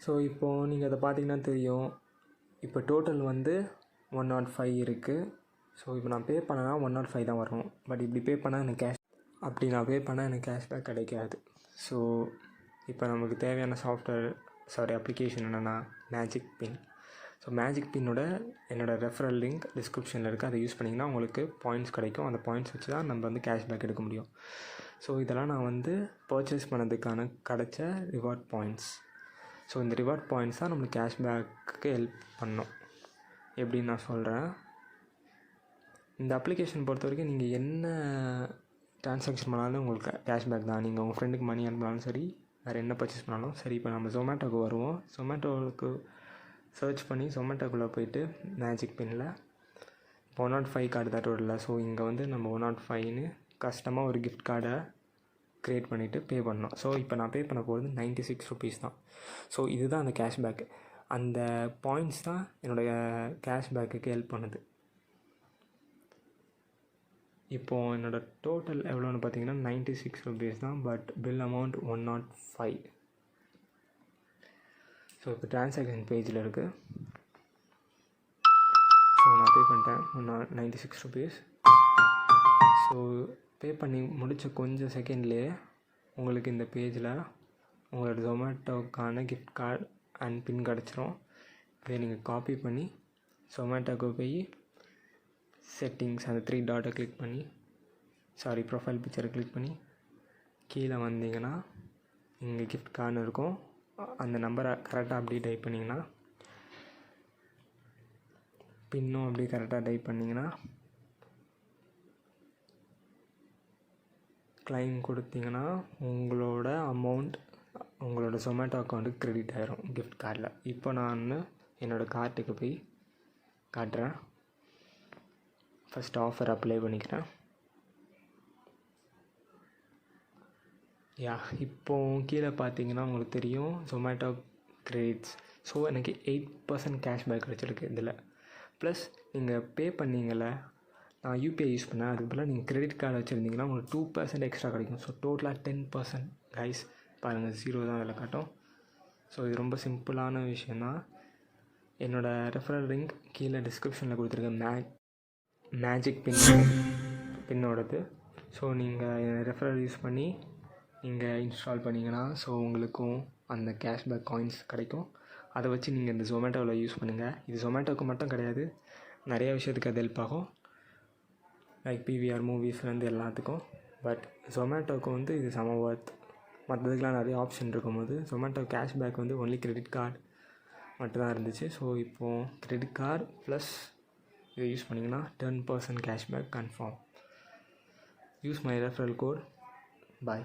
So இப்போது நீங்கள் அதை பார்த்தீங்கன்னா தெரியும். இப்போ டோட்டல் வந்து 105 இருக்குது. ஸோ இப்போ நான் பே பண்ணேன்னா 105 தான் வரும். பட் இப்படி பே பண்ணால் எனக்கு அப்படி நான் பே பண்ணால் எனக்கு கேஷ்பேக் கிடைக்காது. ஸோ இப்போ நமக்கு தேவையான அப்ளிகேஷன் என்னென்னா மேஜிக் பின். ஸோ மேஜிக் பின்னோட என்னோடய ரெஃபரல் லிங்க் டிஸ்கிரிப்ஷனில் இருக்குது. அதை யூஸ் பண்ணிங்கன்னா உங்களுக்கு பாயிண்ட்ஸ் கிடைக்கும். அந்த பாயிண்ட்ஸ் வச்சு தான் நம்ம வந்து கேஷ்பேக் எடுக்க முடியும். ஸோ இதெல்லாம் நான் வந்து பர்ச்சேஸ் பண்ணதுக்கான கிடைச்ச ரிவார்ட் பாயிண்ட்ஸ். ஸோ இந்த ரிவார்ட் பாயிண்ட்ஸ் தான் நம்மளுக்கு கேஷ்பேக்கு ஹெல்ப் பண்ணோம். எப்படின்னு நான் சொல்கிறேன். இந்த அப்ளிகேஷன் பொறுத்த வரைக்கும் நீங்கள் என்ன ட்ரான்சாக்ஷன் பண்ணாலும் உங்களுக்கு கேஷ்பேக் தான். நீங்கள் உங்கள் ஃப்ரெண்டுக்கு மணி அனுப்பினாலும் சரி, வேறு என்ன பர்ச்சேஸ் பண்ணாலும் சரி. இப்போ நம்ம Zomatoக்கு வருவோம். Zomatoக்கு சர்ச் பண்ணி Zomatoக்குள்ளே போய்ட்டு மேஜிக் பின்னில் 105 கார்டு தான் டோட்டலில். ஸோ இங்கே வந்து நம்ம 105ன்னு கஸ்டமாக ஒரு கிஃப்ட் கார்டை க்ரியேட் பண்ணிவிட்டு பே பண்ணோம். ஸோ இப்போ நான் பே பண்ண போகிறது 96 ருபீஸ் தான். ஸோ இதுதான் அந்த கேஷ்பேக்கு. அந்த பாயிண்ட்ஸ் தான் என்னுடைய கேஷ்பேக்குக்கு ஹெல்ப் பண்ணுது. இப்போது என்னோடய டோட்டல் எவ்வளோன்னு பார்த்தீங்கன்னா 96 ருபீஸ் தான். But bill amount 105. ஸோ இப்போ ட்ரான்சாக்ஷன் பேஜில் இருக்குது. ஸோ நான் பே பண்ணிட்டேன் 96 ருபீஸ். ஸோ பே பண்ணி முடித்த கொஞ்சம் செகண்ட்லேயே உங்களுக்கு இந்த பேஜில் உங்களோட Zomatoக்கான கிஃப்ட் கார்டு அண்ட் பின் கிடச்சிரும். இதை நீங்கள் காப்பி பண்ணி Zomatoக்கு போய் செட்டிங்ஸ் அந்த 3 டாட்டை கிளிக் பண்ணி ப்ரொஃபைல் பிக்சரை கிளிக் பண்ணி கீழே வந்தீங்கன்னா இங்கே கிஃப்ட் கார்டு இருக்கும். அந்த நம்பரை கரெக்டாக அப்படியே டைப் பண்ணிங்கன்னா, பின்னும் அப்படியே கரெக்டாக டைப் பண்ணிங்கன்னா, கிளைம் கொடுத்தீங்கன்னா உங்களோட அமௌண்ட் உங்களோட Zomato அக்கௌண்ட்டுக்கு க்ரெடிட் ஆகிரும் கிஃப்ட் கார்டில். இப்போ நான் என்னோடய கார்ட்டுக்கு போய் காட்டுறேன். ஃபஸ்ட் ஆஃபர் அப்ளை பண்ணிக்கிறேன். இப்போது கீழே பார்த்தீங்கன்னா உங்களுக்கு தெரியும் Zomato கிரெடிட்ஸ். ஸோ எனக்கு 8% கேஷ்பேக் கிடச்சிருக்கு இதில். ப்ளஸ் நீங்கள் பே பண்ணிங்கள, நான் யூபிஐ யூஸ் பண்ணேன். அதுக்கு பதிலாக நீங்கள் கிரெடிட் கார்டு வச்சுருந்தீங்கன்னா உங்களுக்கு 2% எக்ஸ்ட்ரா கிடைக்கும். ஸோ டோட்டலாக 10% கைஸ். பாருங்கள் 0 தான் அதில் காட்டும். ஸோ இது ரொம்ப சிம்பிளான விஷயந்தான். என்னோடய ரெஃபரல் லிங்க் கீழே டிஸ்கிரிப்ஷனில் கொடுத்துருக்கேன். மேஜிக் பின்னோடது. ஸோ நீங்கள் ரெஃபரல் யூஸ் பண்ணி நீங்கள் இன்ஸ்டால் பண்ணிங்கன்னா ஸோ உங்களுக்கும் அந்த கேஷ்பேக் காயின்ஸ் கிடைக்கும். அதை வச்சு நீங்கள் இந்த Zomatoவில் யூஸ் பண்ணுங்கள். இது Zomatoக்கு மட்டும் கிடையாது, நிறைய விஷயத்துக்கு அது ஹெல்ப் ஆகும். லைக் PVR மூவிஸ்லேருந்து எல்லாத்துக்கும். பட் Zomatoக்கு வந்து இது செம ஒர்த். மற்றதுக்கெலாம் நிறைய ஆப்ஷன் இருக்கும்போது Zomato கேஷ்பேக் வந்து ஒன்லி கிரெடிட் கார்டு மட்டும்தான் இருந்துச்சு. ஸோ இப்போது கிரெடிட் கார்டு ப்ளஸ் இதை யூஸ் பண்ணிங்கன்னா 10% cashback confirm. Use my referral code. Bye.